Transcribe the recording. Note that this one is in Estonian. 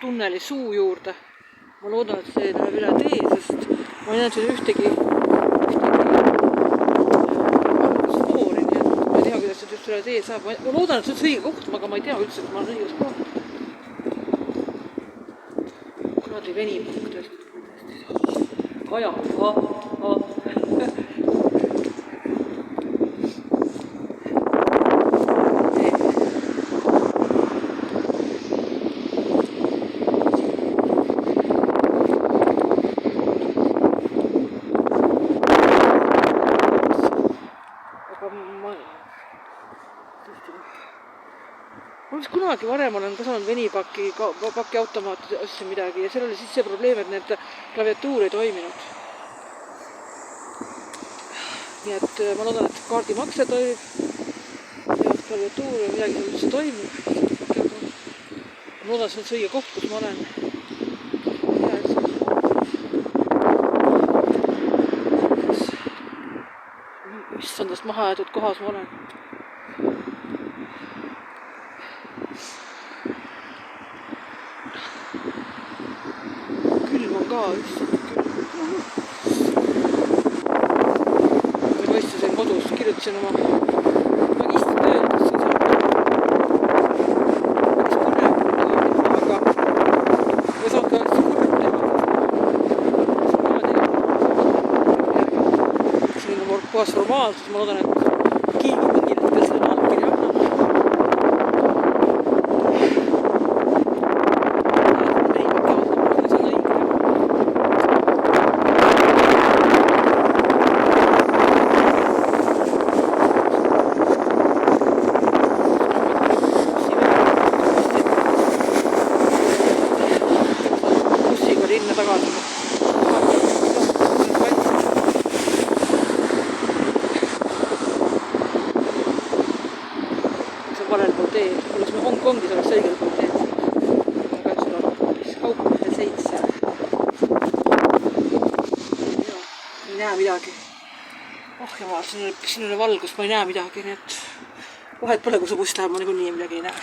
tunneli suu juurde. Ma loodan, et see läheb üle tee, sest ma ei näe siin ühtegi valgusfoori, nii et ma ei tea, kuidas see just üle tee saab. Ma loodan, et see on õige koht, aga ma ei tea üldse, et ma olen õiges koht. Kuradi venipakk tõesti. Aja, kunagi varem olen ka saanud venipaki automaati asja midagi ja seal oli siis see probleem, et need klaviatuur ei toiminud. Nii et ma loodan, et kaardimakse toimib ja klaviatuur ja midagi seal üldse toimib. Ma loodan, et see on see õige koht, kus ma olen. Issandast maha jäetud kohas ma olen. Külm on ka, issand külm. Ma istusin kodus, kirjutasin oma magistritööd, siin saab aga ma saan ka kurb teha. See on puhas formaalsus, ma loodan, et keegi mingil hetkel seda allkirja annab. Linna tagasi. See on valel pool teed. Oleks me Hongkongis oleks õigel pool teed. Aga seda kaupmehe 7. Ei näe midagi. Oh jumal, siin on valgus, ma ei näe midagi. Nii et vahet pole, kui see buss läheb, ma niikuinii midagi ei näe.